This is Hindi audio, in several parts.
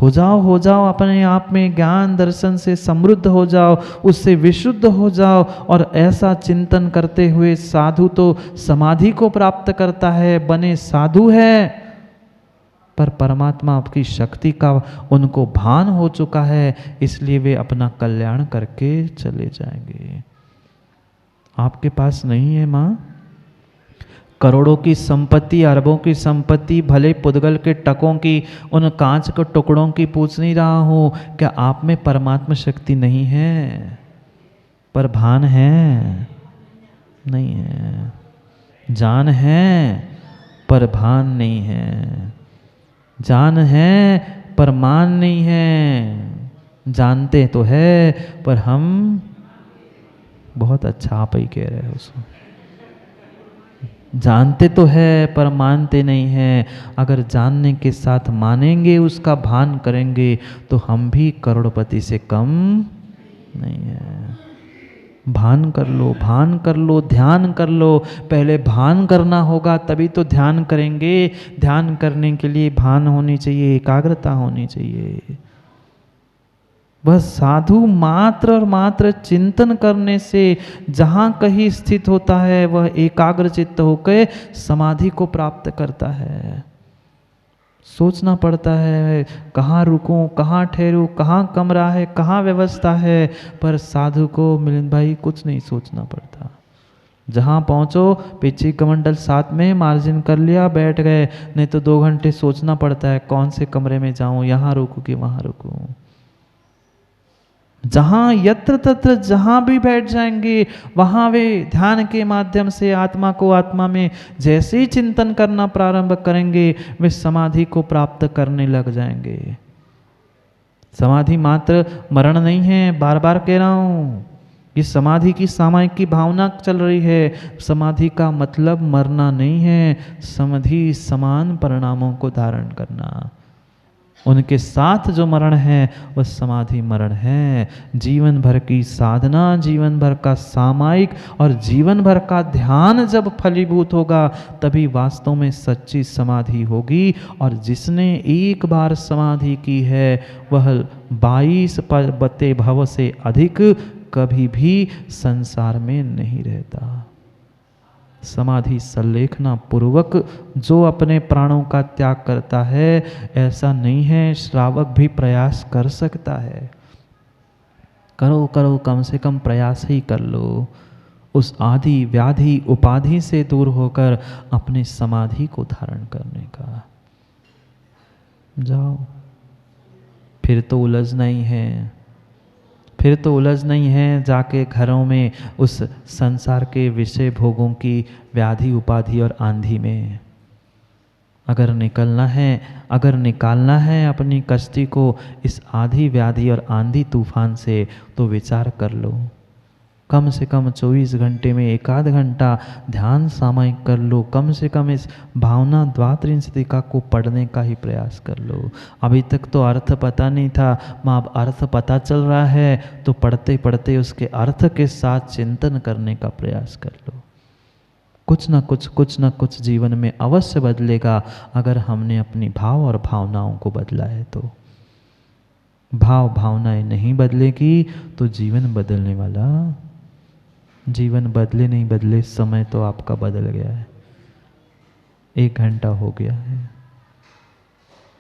हो जाओ, अपने आप में ज्ञान दर्शन से समृद्ध हो जाओ, उससे विशुद्ध हो जाओ। और ऐसा चिंतन करते हुए साधु तो समाधि को प्राप्त करता है, बने साधु है, पर परमात्मा आपकी शक्ति का उनको भान हो चुका है, इसलिए वे अपना कल्याण करके चले जाएंगे। आपके पास नहीं है माँ करोड़ों की संपत्ति, अरबों की संपत्ति, भले पुद्गल के टकों की, उन कांच के टुकड़ों की पूछ नहीं रहा हूँ, क्या आप में परमात्मा शक्ति नहीं है? पर भान है? नहीं है। जान है पर भान नहीं है। जान है पर मान नहीं है। जानते तो है पर हम, बहुत अच्छा आप ही कह रहे हो उसको, जानते तो है पर मानते नहीं हैं। अगर जानने के साथ मानेंगे, उसका भान करेंगे, तो हम भी करोड़पति से कम नहीं है। भान कर लो, भान कर लो, ध्यान कर लो। पहले भान करना होगा तभी तो ध्यान करेंगे। ध्यान करने के लिए भान होनी चाहिए, एकाग्रता होनी चाहिए। बस साधु मात्र और मात्र चिंतन करने से जहाँ कहीं स्थित होता है, वह एकाग्र चित्त होकर समाधि को प्राप्त करता है। सोचना पड़ता है कहाँ रुकूं, कहाँ ठहरूं, कहाँ कमरा है, कहाँ व्यवस्था है, पर साधु को मिलिंद भाई कुछ नहीं सोचना पड़ता। जहाँ पहुँचो, पीछे कमंडल साथ में मार्जिन कर लिया, बैठ गए। नहीं तो 2 घंटे सोचना पड़ता है कौन से कमरे में जाऊँ, यहाँ रुकूं कि वहाँ रुकूं। जहाँ यत्र तत्र जहाँ भी बैठ जाएंगे, वहाँ वे ध्यान के माध्यम से आत्मा को आत्मा में जैसे ही चिंतन करना प्रारंभ करेंगे, वे समाधि को प्राप्त करने लग जाएंगे। समाधि मात्र मरण नहीं है, बार बार कह रहा हूँ। ये समाधि की सामायिक की भावना चल रही है। समाधि का मतलब मरना नहीं है, समाधि समान परिणामों को धारण करना। उनके साथ जो मरण है वह समाधि मरण है। जीवन भर की साधना, जीवन भर का सामायिक और जीवन भर का ध्यान जब फलीभूत होगा, तभी वास्तव में सच्ची समाधि होगी। और जिसने एक बार समाधि की है, वह 22 बते भव से अधिक कभी भी संसार में नहीं रहता। समाधि संलेखना पूर्वक जो अपने प्राणों का त्याग करता है, ऐसा नहीं है, श्रावक भी प्रयास कर सकता है। करो करो, कम से कम प्रयास ही कर लो, उस आदि व्याधि उपाधि से दूर होकर अपनी समाधि को धारण करने का। जाओ, फिर तो उलझना ही है, फिर तो उलझना ही है। जाके घरों में उस संसार के विषय भोगों की व्याधि उपाधि और आंधी में अगर निकालना है अपनी कश्ती को इस आधी व्याधि और आंधी तूफान से, तो विचार कर लो। कम से कम 24 घंटे में 1 घंटा ध्यान सामायिक कर लो। कम से कम इस भावना द्वात्रिंशतिका को पढ़ने का ही प्रयास कर लो। अभी तक तो अर्थ पता नहीं था माँ, अब अर्थ पता चल रहा है, तो पढ़ते पढ़ते उसके अर्थ के साथ चिंतन करने का प्रयास कर लो। कुछ ना कुछ जीवन में अवश्य बदलेगा, अगर हमने अपनी भाव और भावनाओं को बदला है तो। भाव भावनाएं नहीं बदलेगी तो जीवन बदलने वाला, जीवन बदले नहीं बदले, समय तो आपका बदल गया है। 1 घंटा हो गया है,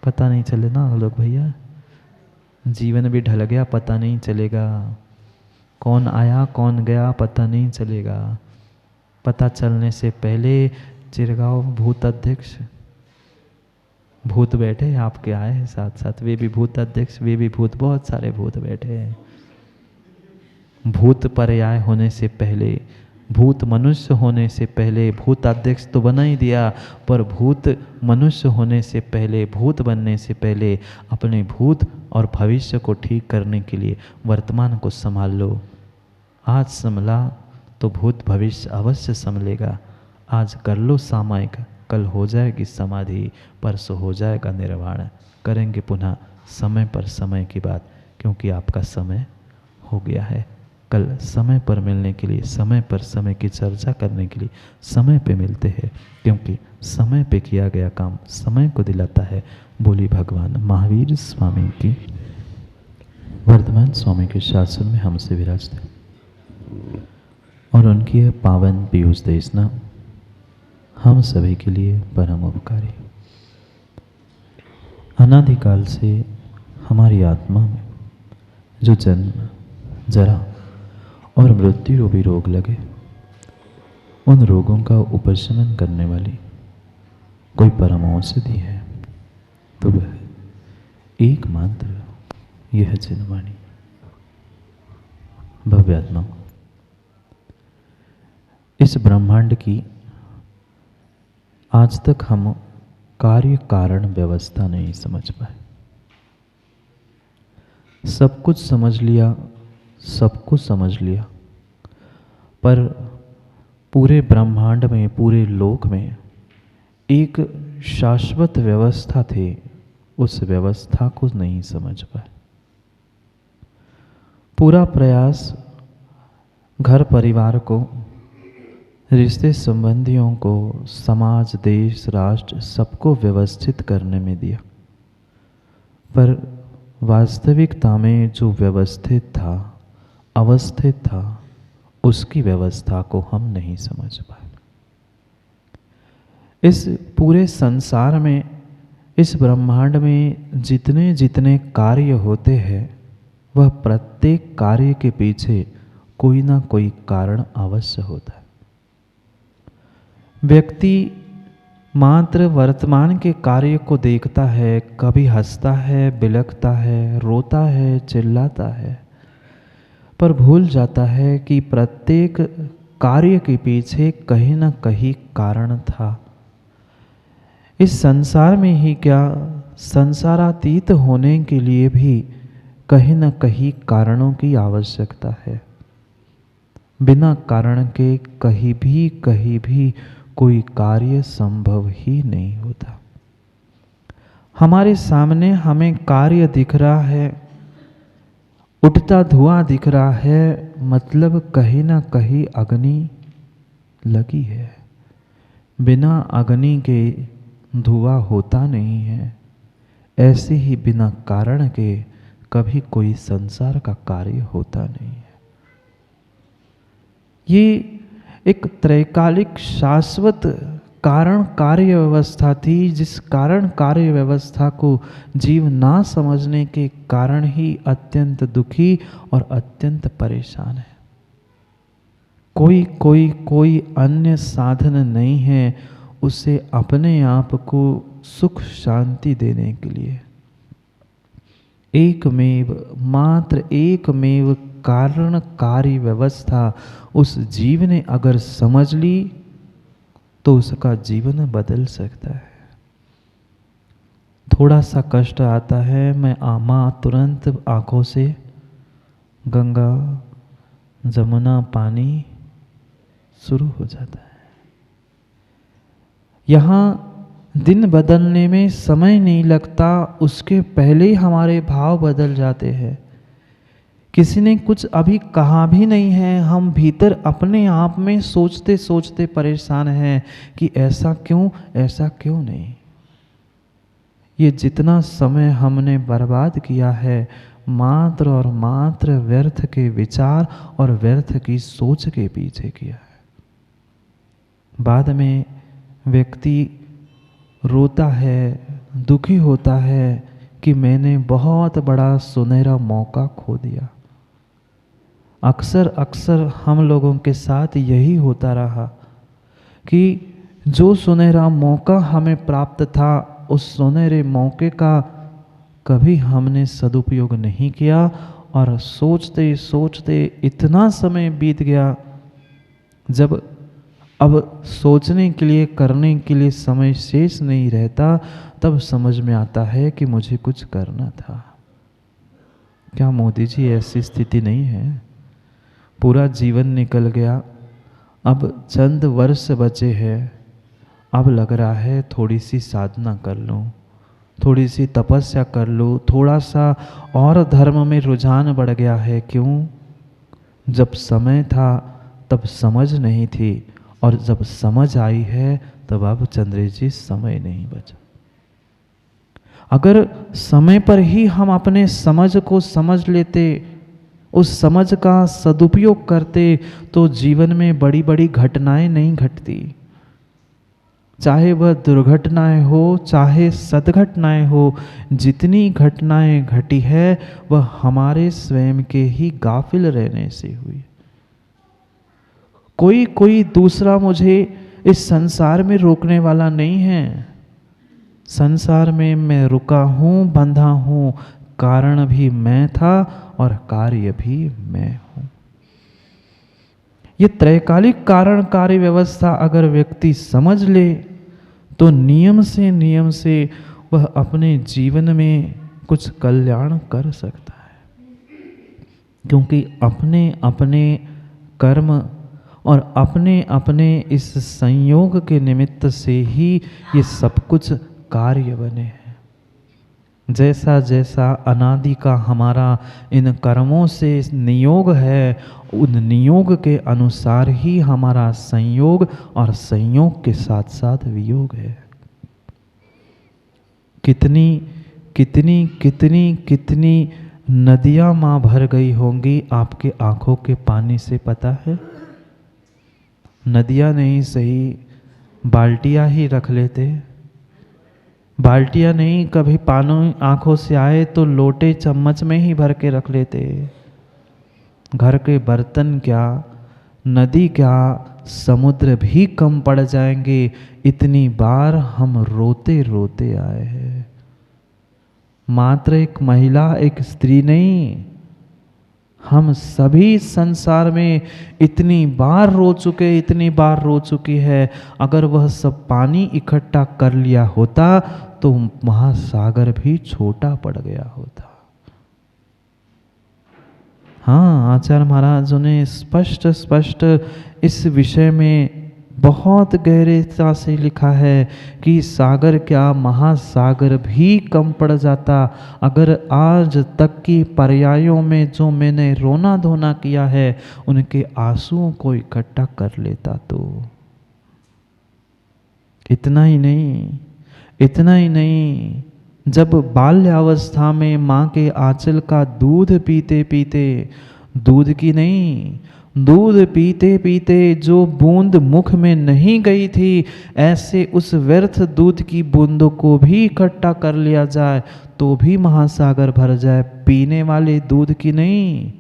पता नहीं चले ना लोग भैया। जीवन भी ढल गया, पता नहीं चलेगा। कौन आया कौन गया पता नहीं चलेगा। पता चलने से पहले चिरगांव भूत अध्यक्ष, भूत बैठे आपके आए हैं साथ साथ, वे भी भूत अध्यक्ष, वे भी भूत, बहुत सारे भूत बैठे हैं। भूत पर्याय होने से पहले, भूत मनुष्य होने से पहले, भूत अध्यक्ष तो बना ही दिया, पर भूत मनुष्य होने से पहले, भूत बनने से पहले अपने भूत और भविष्य को ठीक करने के लिए वर्तमान को संभाल लो। आज संभला तो भूत भविष्य अवश्य संभलेगा। आज कर लो सामायिक, कल हो जाएगी समाधि, परसों हो जाएगा निर्वाण। करेंगे पुनः समय पर समय की बात, क्योंकि आपका समय हो गया है। कल समय पर मिलने के लिए, समय पर समय की चर्चा करने के लिए समय पे मिलते हैं, क्योंकि समय पे किया गया काम समय को दिलाता है। बोली भगवान महावीर स्वामी की। वर्धमान स्वामी के शासन में हमसे विराजते और उनकी यह पावन पीयूष देशना हम सभी के लिए परम उपकारी। अनादिकाल से हमारी आत्मा में जो जन्म, जरा और मृत्यु रूपी रोग लगे, उन रोगों का उपशमन करने वाली कोई परम औषधि है तो वह एकमात्र यह जिनवाणी। भव्य आत्मा, इस ब्रह्मांड की आज तक हम कार्य कारण व्यवस्था नहीं समझ पाए। सब कुछ समझ लिया, सब कुछ समझ लिया, पर पूरे ब्रह्मांड में, पूरे लोक में एक शाश्वत व्यवस्था थी, उस व्यवस्था को नहीं समझ पाए। पूरा प्रयास घर परिवार को, रिश्ते संबंधियों को, समाज, देश, राष्ट्र सबको व्यवस्थित करने में दिया, पर वास्तविकता में जो व्यवस्थित था, अवस्थित था, उसकी व्यवस्था को हम नहीं समझ पाए। इस पूरे संसार में, इस ब्रह्मांड में जितने जितने कार्य होते हैं, वह प्रत्येक कार्य के पीछे कोई ना कोई कारण अवश्य होता है। व्यक्ति मात्र वर्तमान के कार्य को देखता है, कभी हंसता है, बिलखता है, रोता है, चिल्लाता है, पर भूल जाता है कि प्रत्येक कार्य के पीछे कहीं ना कहीं कारण था। इस संसार में ही क्या, संसारातीत होने के लिए भी कहीं ना कहीं कारणों की आवश्यकता है। बिना कारण के कहीं भी कोई कार्य संभव ही नहीं होता। हमारे सामने हमें कार्य दिख रहा है, उठता धुआं दिख रहा है, मतलब कहीं ना कहीं अग्नि लगी है। बिना अग्नि के धुआं होता नहीं है। ऐसे ही बिना कारण के कभी कोई संसार का कार्य होता नहीं है। ये एक त्रैकालिक शाश्वत कारण कार्य व्यवस्था थी, जिस कारण कार्य व्यवस्था को जीव ना समझने के कारण ही अत्यंत दुखी और अत्यंत परेशान है। कोई अन्य साधन नहीं है उसे अपने आप को सुख शांति देने के लिए। मात्र एकमेव कारण कार्य व्यवस्था उस जीव ने अगर समझ ली तो उसका जीवन बदल सकता है। थोड़ा सा कष्ट आता है, माँ तुरंत आंखों से गंगा जमुना पानी शुरू हो जाता है। यहाँ दिन बदलने में समय नहीं लगता, उसके पहले ही हमारे भाव बदल जाते हैं। किसी ने कुछ अभी कहा भी नहीं है, हम भीतर अपने आप में सोचते सोचते परेशान हैं कि ऐसा क्यों नहीं। ये जितना समय हमने बर्बाद किया है, मात्र और मात्र व्यर्थ के विचार और व्यर्थ की सोच के पीछे किया है। बाद में व्यक्ति रोता है, दुखी होता है कि मैंने बहुत बड़ा सुनहरा मौका खो दिया। अक्सर हम लोगों के साथ यही होता रहा कि जो सुनहरा मौका हमें प्राप्त था, उस सुनहरे मौके का कभी हमने सदुपयोग नहीं किया और सोचते सोचते इतना समय बीत गया, जब अब सोचने के लिए, करने के लिए समय शेष नहीं रहता, तब समझ में आता है कि मुझे कुछ करना था। क्या मोदी जी ऐसी स्थिति नहीं है? पूरा जीवन निकल गया, अब चंद वर्ष बचे हैं, अब लग रहा है थोड़ी सी साधना कर लूँ, थोड़ी सी तपस्या कर लूँ, थोड़ा सा और धर्म में रुझान बढ़ गया है। क्यों? जब समय था तब समझ नहीं थी, और जब समझ आई है तब अब चंद्रेश जी समय नहीं बचा। अगर समय पर ही हम अपने समझ को समझ लेते, उस समझ का सदुपयोग करते, तो जीवन में बड़ी बड़ी घटनाएं नहीं घटती। चाहे वह दुर्घटनाएं हो, चाहे सद्घटनाएं हो, जितनी घटनाएं घटी है वह हमारे स्वयं के ही गाफिल रहने से हुई। कोई दूसरा मुझे इस संसार में रोकने वाला नहीं है। संसार में मैं रुका हूँ, बंधा हूँ, कारण भी मैं था और कार्य भी मैं हूँ। ये त्रैकालिक कारण कार्य व्यवस्था अगर व्यक्ति समझ ले तो नियम से वह अपने जीवन में कुछ कल्याण कर सकता है, क्योंकि अपने अपने कर्म और अपने अपने इस संयोग के निमित्त से ही ये सब कुछ कार्य बने हैं। जैसा जैसा अनादि का हमारा इन कर्मों से नियोग है, उन नियोग के अनुसार ही हमारा संयोग और संयोग के साथ साथ वियोग है। कितनी कितनी कितनी कितनी नदियां माँ भर गई होंगी आपके आंखों के पानी से, पता है? नदियां नहीं सही, बाल्टियां ही रख लेते। बाल्टियां नहीं, कभी पानी आंखों से आए तो लोटे चम्मच में ही भर के रख लेते। घर के बर्तन क्या, नदी क्या, समुद्र भी कम पड़ जाएंगे, इतनी बार हम रोते रोते आए हैं। मात्र एक महिला, एक स्त्री नहीं, हम सभी संसार में इतनी बार रो चुके, इतनी बार रो चुकी है। अगर वह सब पानी इकट्ठा कर लिया होता तो महासागर भी छोटा पड़ गया होता। हाँ, आचार्य महाराजों ने स्पष्ट स्पष्ट इस विषय में बहुत गहरेता से लिखा है कि सागर क्या, महासागर भी कम पड़ जाता अगर आज तक की पर्यायों में जो मैंने रोना धोना किया है उनके आंसुओं को इकट्ठा कर लेता तो। इतना ही नहीं, इतना ही नहीं, जब बाल्यावस्था में माँ के आंचल का दूध पीते पीते, दूध की नहीं, दूध पीते पीते जो बूंद मुख में नहीं गई थी, ऐसे उस व्यर्थ दूध की बूंदों को भी इकट्ठा कर लिया जाए तो भी महासागर भर जाए। पीने वाले दूध की नहीं,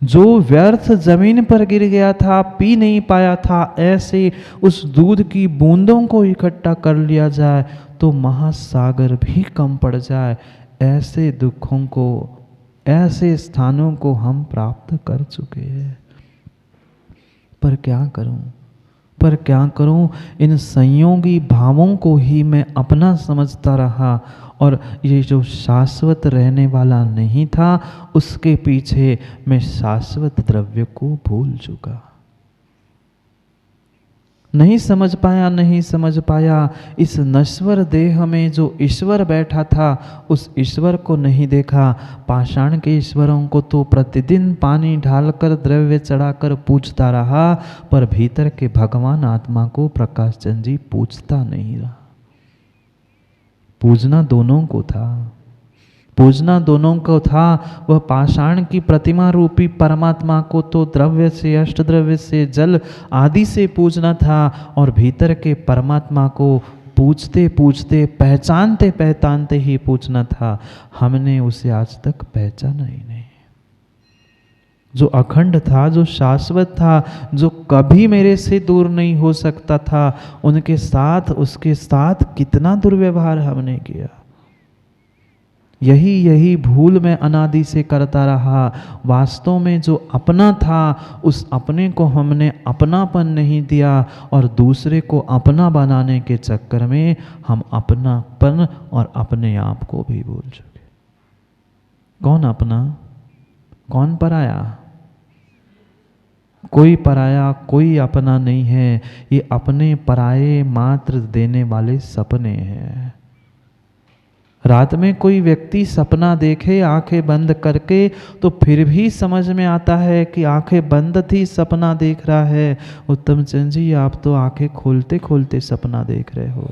जो व्यर्थ जमीन पर गिर गया था, पी नहीं पाया था, ऐसे उस दूध की बूंदों को इकट्ठा कर लिया जाए तो महासागर भी कम पड़ जाए। ऐसे दुखों को, ऐसे स्थानों को हम प्राप्त कर चुके हैं। पर क्या करूं, पर क्या करूं, इन संयोगी भावों को ही मैं अपना समझता रहा और ये जो शाश्वत रहने वाला नहीं था उसके पीछे मैं शाश्वत द्रव्य को भूल चुका। नहीं समझ पाया, नहीं समझ पाया। इस नश्वर देह में जो ईश्वर बैठा था उस ईश्वर को नहीं देखा। पाषाण के ईश्वरों को तो प्रतिदिन पानी ढालकर द्रव्य चढ़ाकर पूजता रहा, पर भीतर के भगवान आत्मा को प्रकाश चंद जी पूजता नहीं रहा। पूजना दोनों को था, पूजना दोनों को था। वह पाषाण की प्रतिमा रूपी परमात्मा को तो द्रव्य से, अष्ट द्रव्य से, जल आदि से पूजना था, और भीतर के परमात्मा को पूछते पूछते, पहचानते पहचानते ही पूछना था। हमने उसे आज तक पहचाना ही नहीं। जो अखंड था, जो शाश्वत था, जो कभी मेरे से दूर नहीं हो सकता था, उनके साथ, उसके साथ कितना दुर्व्यवहार हमने किया। यही भूल मैं अनादि से करता रहा। वास्तव में जो अपना था उस अपने को हमने अपनापन नहीं दिया, और दूसरे को अपना बनाने के चक्कर में हम अपनापन और अपने आप को भी भूल चुके। कौन अपना, कौन पराया? कोई पराया, कोई अपना नहीं है। ये अपने पराये मात्र देने वाले सपने हैं। रात में कोई व्यक्ति सपना देखे आंखें बंद करके तो फिर भी समझ में आता है कि आंखें बंद थी, सपना देख रहा है। उत्तम चंद जी, आप तो आंखें खोलते खोलते सपना देख रहे हो,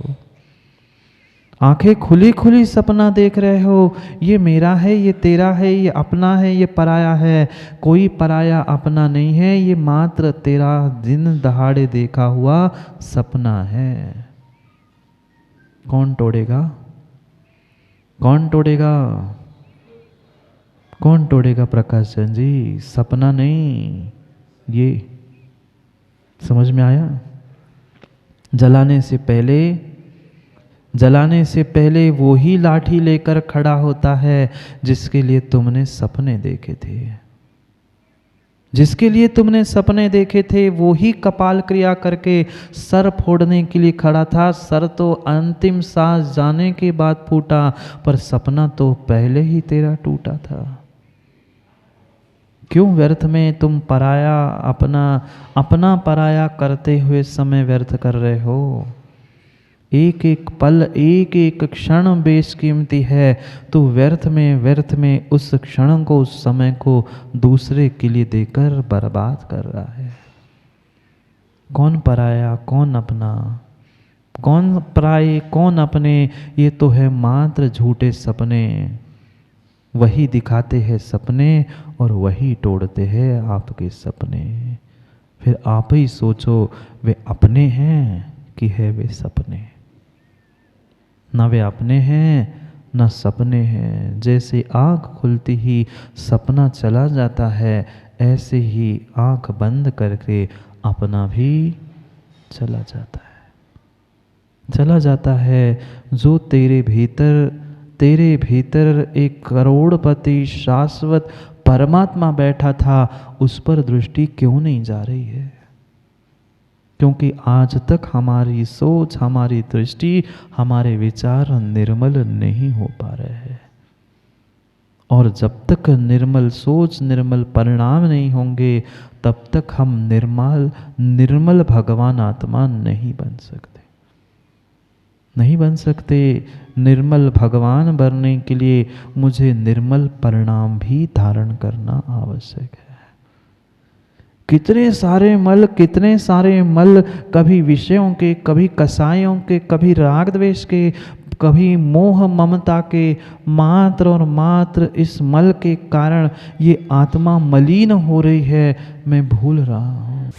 आंखें खुली खुली सपना देख रहे हो। ये मेरा है, ये तेरा है, ये अपना है, ये पराया है। कोई पराया अपना नहीं है, ये मात्र तेरा दिन दहाड़े देखा हुआ सपना है। कौन तोड़ेगा? कौन तोड़ेगा? कौन तोड़ेगा प्रकाश चंद जी? सपना नहीं, ये समझ में आया? जलाने से पहले वो ही लाठी लेकर खड़ा होता है जिसके लिए तुमने सपने देखे थे। जिसके लिए तुमने सपने देखे थे वो ही कपाल क्रिया करके सर फोड़ने के लिए खड़ा था। सर तो अंतिम सांस जाने के बाद फूटा, पर सपना तो पहले ही तेरा टूटा था। क्यों व्यर्थ में तुम पराया अपना पराया करते हुए समय व्यर्थ कर रहे हो? एक एक पल, एक एक क्षण बेशकीमती है। तो व्यर्थ में उस क्षण को, उस समय को दूसरे के लिए देकर बर्बाद कर रहा है। कौन पराया, कौन अपना, कौन पराए, कौन अपने, ये तो है मात्र झूठे सपने। वही दिखाते हैं सपने और वही तोड़ते हैं आपके सपने। फिर आप ही सोचो, वे अपने हैं कि है वे सपने? ना वे अपने हैं ना सपने हैं। जैसे आँख खुलती ही सपना चला जाता है, ऐसे ही आँख बंद करके अपना भी चला जाता है। जो तेरे भीतर एक करोड़पति शाश्वत परमात्मा बैठा था, उस पर दृष्टि क्यों नहीं जा रही है? क्योंकि आज तक हमारी सोच, हमारी दृष्टि, हमारे विचार निर्मल नहीं हो पा रहे हैं। और जब तक निर्मल सोच, निर्मल परिणाम नहीं होंगे, तब तक हम निर्मल भगवान आत्मा नहीं बन सकते। निर्मल भगवान बनने के लिए मुझे निर्मल परिणाम भी धारण करना आवश्यक है। कितने सारे मल, कभी विषयों के, कभी कसायों के, कभी राग द्वेष के, कभी मोह ममता के, मात्र और मात्र इस मल के कारण ये आत्मा मलिन हो रही है। मैं भूल रहा हूँ।